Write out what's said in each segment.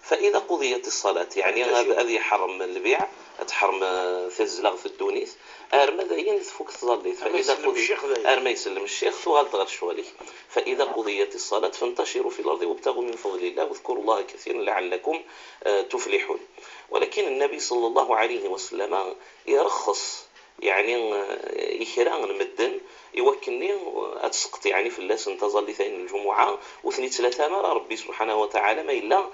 فإذا قضيت الصلاة يعني هذا يحرم البيع، تحرم تزلغ في الدونيس ماذا ينفك تصلي. فإذا قضيت ما يسلم الشيخ ثغال تغير شوالي. فإذا قضيت الصلاة فانتشروا في الأرض وابتغوا من فضل الله واذكروا الله كثيرا لعلكم تفلحون. ولكن النبي صلى الله عليه وسلم يرخص يعني يكران المدن يوكلني أتسقط يعني في اللاس انتظر ثاني الجمعة وثني ثلاثة مرة ربي سبحانه وتعالى ما إلا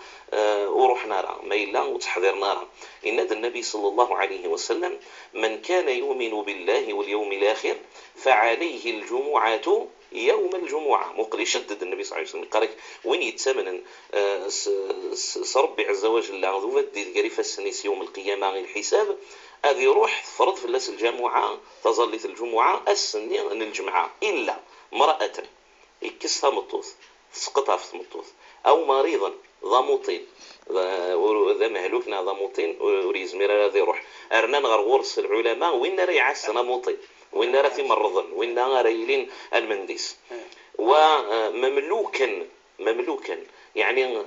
وروحنا راه ما إلا وتحضرنا راه. إن النبي صلى الله عليه وسلم من كان يؤمن بالله واليوم الآخر فعليه الجمعة يوم الجمعة. مقل يشدد النبي صلى الله عليه وسلم قال وين يتسمن ربي عز وجل ذو بدي قريفة السنيس يوم القيامة الحساب هذه روح فرض في الناس الجمعة تظل الجمعة السنة أن الجمعة إلا امرأة يكسها مطوث سقطها في مطوث أو مريضا ذا مطين ذا مهلوكنا ذا مطين وريزمير هذه روح أرنان غير غرس العلماء وين راه يعسنا مطين وين راه مرضا وين راه يلين المنديس ومملوكا يعني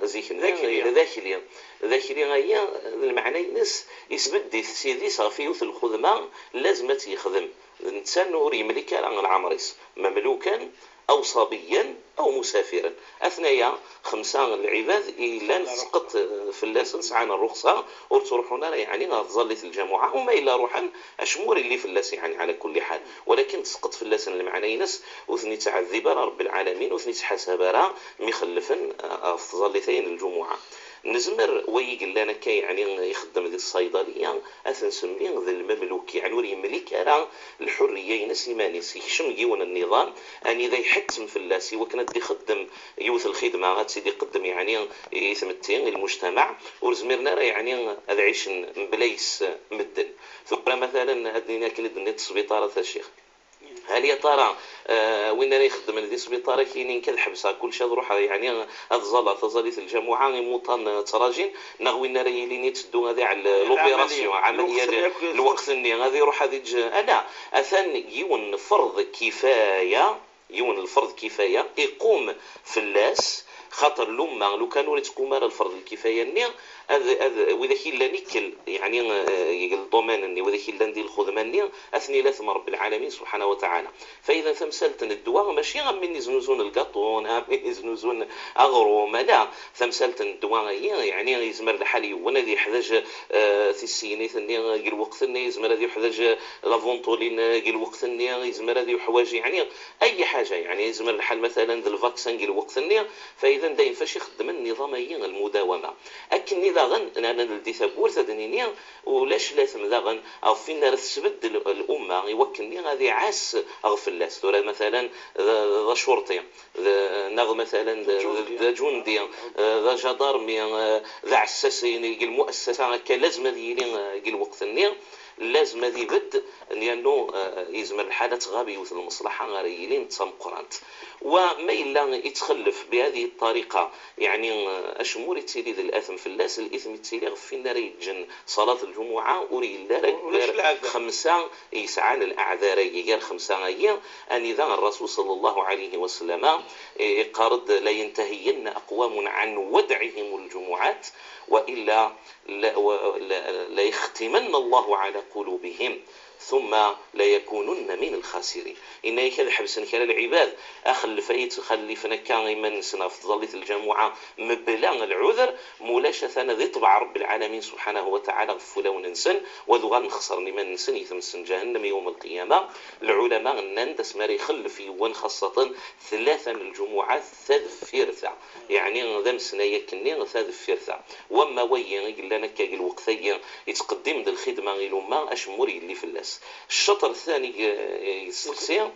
ذاكريا هي المعنى ينس يسبد سيدي صافي في الخدمة لازم يخدم الإنسان نوري ملكا عن العمريس مملوكا أو صبيا أو مسافرا أثناء 5 العباد إلا نسقط في اللاسن عن الرخصة وتروحون يعني تظلت الجماعة وما إلا روحا أشمور اللي في اللاس يعني على كل حال. ولكن تسقط في اللاسن المعنى ينس وثني تعذب رب العالمين وثني تحاسب مخلفا أفضلتين الجمعة. نزمر ويقول لنا كي يعني يخدم ذي الصيدلية أثنسمي ذي المملوك يعني وري ملك راه الحرية ينسي ما نسي شم جيون النظام أن إذا يحتم في اللاسي وكانت يخدم يوث الخدمة غاتسيدي يقدم يعني يثمتين المجتمع ورزميرنا راه يعني هذا عيش بلايس مدن. ثم مثلا هدينا كل النت سبيطارة الشيخ هل يا ترى وين راه يخدم الذي سبيطار كاينين كالحبسه كل شيء روح يعني تظلت الجماعه موطن تراجين وين راه يليني تدو هذه على لوبيراسيون عمليه الوقت اللي غادي يروح هذه انا اثن يون فرض كفايه يقوم في اللاس خاطر لما لو كانوا تقوم على الفرض الكفايه ني واذا كاين لا نيكل يعني الضمان ني واذا كاين لا ندير الخدمه ني اثني لا ثم رب العالمين سبحانه وتعالى. فاذا ثمثلت الدواء ماشي غير من يزنوزون القطون من يزنوزون اغروم لا ثمثلت الدواء يعني يزمر الحالي وانا ذي يحتاج في السينيت ني قال وقت ني يزمر ذي يحتاج لافونتولين قال وقت ني يزمر ذي حوايج يعني اي حاجه يعني يزمر الحال مثلا ذا الفاكسين قال وقت ني. فاذا دايم فاش يخدم النظاميه المداومه اكن اذا غن انا ندي ثبور ثدنينيا ولاش لازم ذا غن او فين راه تسبد الامه يوكلني غادي عاس اغفل الناس مثلا ذا شرطي نغ مثلا ذا جندي ذا جدارمي ذا عساسين المؤسسه هكا لازم هذه الوقت النير لازم هذه بد لانه يزمر الحاله غابي يوث المصلحه غيرين تسمقرانت وما الا يتخلف بهذه الطريقه يعني اشمور تيلي ذي الاثم في اللاس الاثم تيلي في نار يجن صلاه الجمعه وري لا 5 يسعى الاعذار غير 5 ايام ان اذا الرسول صلى الله عليه وسلم قارد لا ينتهين اقوام عن ودعهم الجمعات والا لا يختمن الله على قلوبهم ثم لا يكونن من الخاسرين. إن يكاد حبسن كلا العباد أخل فايت خلفنا كان من سنة ظلت الجمعة مبلغ العذر مولاشة ذي طبع رب العالمين سبحانه وتعالى غفلا وننسن وذغان نخسر من نسن يثمسن جهنم يوم القيامة. العلماء نندس ما يخلف يوان خاصة 3 الجمعة ثالث يعني ذا مسنا يكني ثالث وما وين قال لنا كاقل وقتي يتقدم للخدمة الأمة أشموري اللي في اللاس. الشطر الثاني يستقسي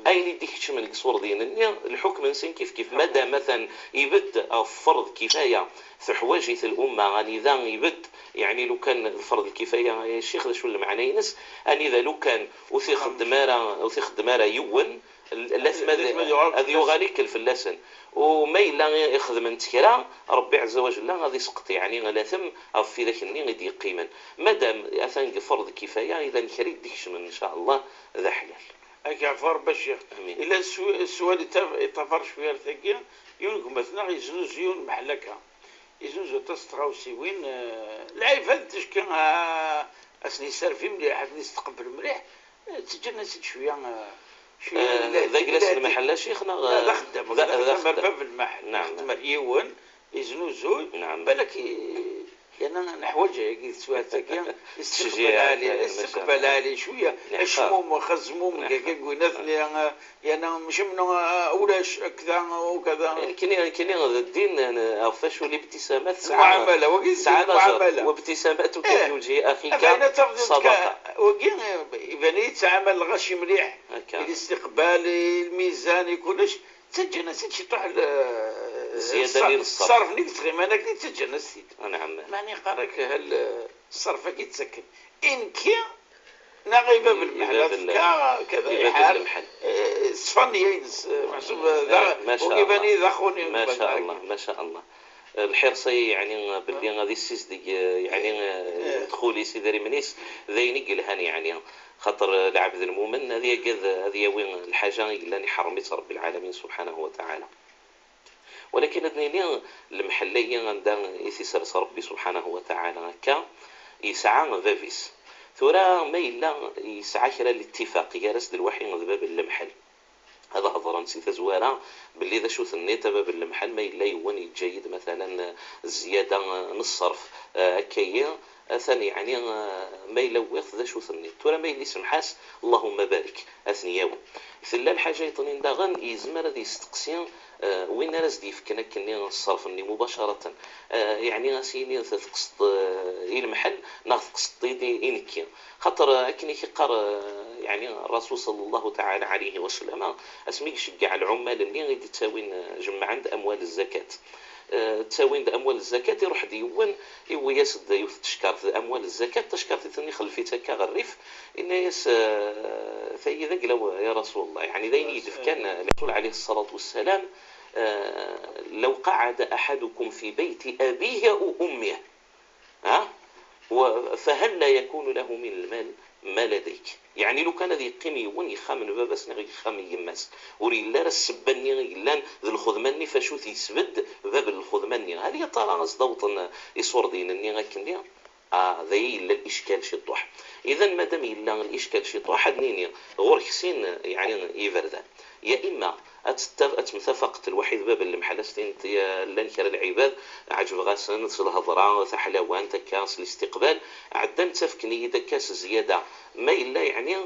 اي اللي ديك من الصور ديالنا الحكم انسان كيف مدى مثلا يبد فرض كفايه في حوايج الامه غادي ذا يبد يعني لو كان الفرض الكفايه يا شيخ شو المعنى ينس ان اذا لو كان وثيق الدماره يون اللثم هذا يغاليك الفلاسن وما إلا يخدم انتكرا ربي عز وجل غادي يسقط يعني لاثم او في ذاك الني غادي يقيما مادام اثن فرض كفايه اذا نكري ديكش من ان شاء الله ذا حلال هاك عفار باش الا السؤال تفر شويه ثقيل يونكم مثلا يزنوز يون محلكه يزوزو تستراوسي وين العيب هذا تشكي اسني سالفي مليح حد يستقبل مليح تجنست شويه ذا جلس المحل شيخنا لا خدام باب المحل نعم خدم يون يزنوزو نعم بالك لان نحوجه قلت سواتك استقبال عالي شويه اشموم وخزموم كيقولنا يعني مش من اولاش كذا وكذا كاين الدين عفاش ولي ابتسامات معامله معامله وابتساماتك في وجه اخيك صدقه وكاين يبان يتعامل الغشي مليح الاستقبال الميزان كلش تجنست شي طاح زياده الصرف نيك تغيم انا كنت تجنست نعم ماني قارك الصرف كي تسكن ان كي نغيبه بالمحل كذا حال صفني محسوب وكيباني ذاخوني ما شاء الله ما شاء الله الحرصي يعني باللي غادي السيس يعني دخولي سيدري منيس ذيني قالهاني يعني خاطر العبد المؤمن هذه وين الحاجه اللي حرمت رب العالمين سبحانه وتعالى. ولكن اثنين المحليه عندها يسرس ربي سبحانه وتعالى هكا يسعى فافيس ثورا ما الا يسعى كرا الاتفاق يرسد الوحي باب المحل هذا هضره نسيت زواره باللي ذا شو ثنيت باب المحل ما الا يوان يتجيد مثلا الزياده نص صرف هكايا ثاني يعني ما الا ياخذ شو ثنيت ثورا ما الا يسمحاس اللهم بارك اثنياو ثلا الحاجه يطنين داغن يزمر هذه يستقسي وين راس ديف كنا كني الصرف اني مباشره يعني غاسيني تقصد المحل ناخذ قصدي انكي خاطر كني كيقار يعني الرسول صلى الله تعالى عليه وسلم اسمي يشجع العمال اللي غادي تساوين جمع عند اموال الزكاه تساوين اموال الزكاه يروح ديوان هو يسد يتشكر في اموال الزكاه تشكر ثاني خلفيتها كغريف ان يس فاذا قالوا يا رسول الله يعني ذين يدف كان الرسول عليه الصلاه والسلام لو قعد احدكم في بيت ابيه او امه فهل لا يكون له من المال ما لديك يعني لو كان ذي قيمي وني خامن بابا سنغي خامي يماس وري لا السبني غيلان ذي الخدماني فشو تيسبد باب الخدماني هذه طالع صدوطن يصور دينني غاكني ذي الا الاشكال شي طوح اذا مادام الا الاشكال شي طوح حدنيني غور حسين يعني يفردا يا اما اتمتفقت الوحيد باب المحلستين لان كان العباد عجب غاسن الهضره حلاوان تكاس الاستقبال عدم تفكني دكاس زياده ما الا يعني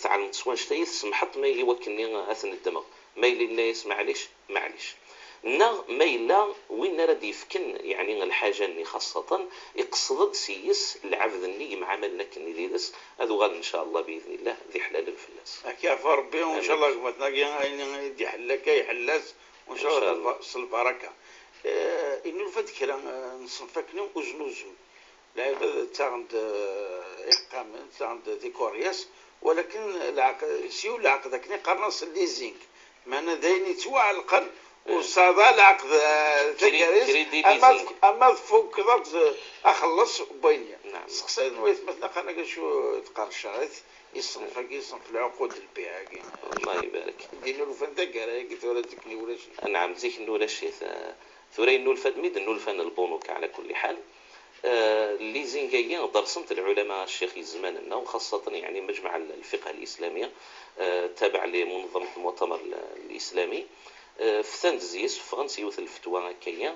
تاع نتسوان شتي سمحت ما يوكلني اثن الدماغ ما الا يسمع معليش ما الا وين راه يفكن يعني الحاجه اللي خاصه يقصد سيس العبد اللي مع عملنا كني ديدس هذو غاد ان شاء الله باذن الله ذي حلال الفلاس كيف ربي وان شاء الله كما تلاقي يدي حلك يحلاس وان شاء الله البركه انه الفكره نصنفكني وزنوزم لا تعند اقامه تعند ديكورياس ولكن سيو العقد كني قرنص الليزينغ معنا دايني توع القلب وصادا العقد تكريس اما فوق كذا اخلص بيني سقسين ويثبت لك انا شو تقرشات يصنف العقود البيع الله يبارك دينو الفن تقرا قلت ولا تكني ولا شيء نعم زيك ولا شيء ثوري انه الفن ميد انه الفن البونوك على كل حال اللي زينجايا درسمت العلماء الشيخ الزمان لنا وخاصة يعني مجمع الفقه الإسلامية تابع لمنظمة المؤتمر الإسلامي في ثنزيس في غنسيوث الفتوى كيا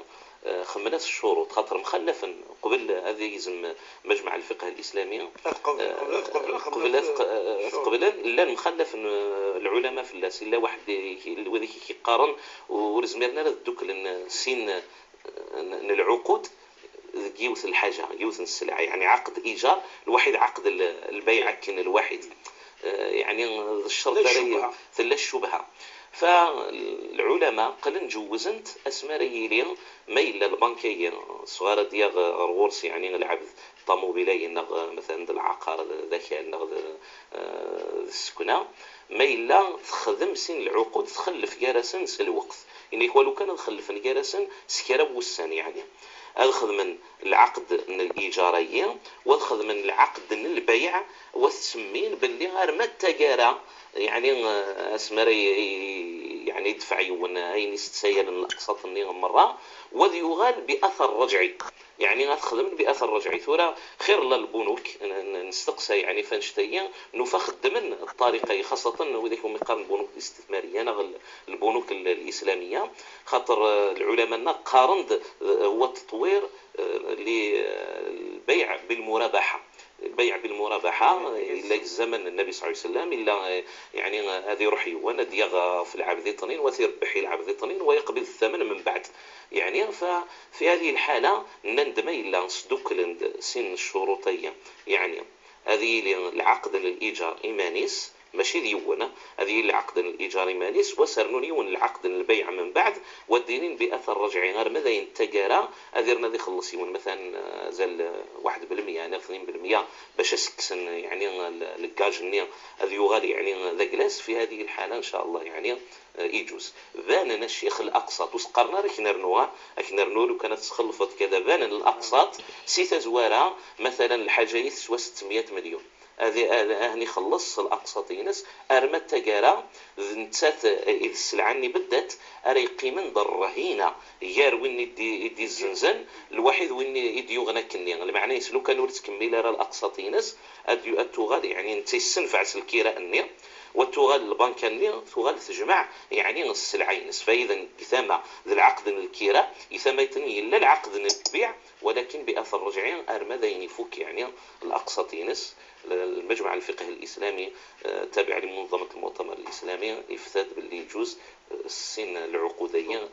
خمنات الشروط خاطر مخلفا قبل هذا يزم مجمع الفقه الإسلامي قبل لا مخلف العلماء في اللاس الا واحد وذيك يقارن ورزمرنا دوك سين العقود جيوث الحاجة جيوث السلعة يعني عقد إيجار الواحد عقد البيع كن الواحد يعني الشرط ثلاث شبهة فالعلماء قال نجوزنت اسماريين ما الا البنكيه صغار ديال غورس يعني العبد طوموبيلي مثلا العقار ذاك ناخذ السكنه ما الا تخدم سن العقود تخلف جالسن الوقت إني ولو كان نخلف نجارسن سكرة وسان يعني أخذ من العقد الإيجارية وأخذ من العقد البيع وتسمين باللي غير ما التجارة يعني يعني يدفع يون أين يستسيل الأقساط مرة وذي يغال بأثر رجعي يعني غتخدم بأثر رجعي ثورة خير للبنوك نستقصى يعني فنشتيا نفخدم الطريقة خاصة وذيك مقارن البنوك الاستثمارية أنا البنوك الإسلامية خاطر العلماء قارند هو التطوير للبيع بالمرابحة البيع بالمرابحة إلا الزمن النبي صلى الله عليه وسلم إلا يعني هذه روح يوانا دياغ في العبد طنين وثيربح العبد طنين ويقبل الثمن من بعد يعني ففي هذه الحالة نندم إلا نصدق سن الشروطية يعني هذه العقد للإيجار إيمانيس ماشي ديونا هذه العقد الإيجار إيمانيس وسرنون يون العقد البيع من بعد والدينين بأثر رجعي غير ماذا ينتجرا أذيرنا ذي خلص يون مثلا زال 1% يعني 2% باش سكسن يعني الكاجني هذا يغالي يعني ذا جلاس في هذه الحالة إن شاء الله يعني يجوز باننا الشيخ الأقساط وسقرنا رك نرنوا لو كانت تخلفت كذا بان الأقساط سيتا زوارا مثلا الحاجة تسوى 600 مليون هذه خلص الأقساطينس أرمى التجارة نتات إذ السلعني بدت أري قيمن بالرهينة يار وين يدي الزنزان الواحد وين يدي يغنى كني المعنى يسلو كانوا تكمل راه الأقساطينس أتوغال يعني نتيسنفع سلكيرا أني وتغال البنك أني تغال تجمع يعني السلعينس فإذا يثمى ذا العقد الكيرا يثمى يتني إلا العقد البيع ولكن بأثر رجعي أرمى ذا يفك يعني الأقساطينس المجمع الفقه الإسلامي تابع لمنظمة المؤتمر الإسلامي يفتاد باللي يجوز السن العقودية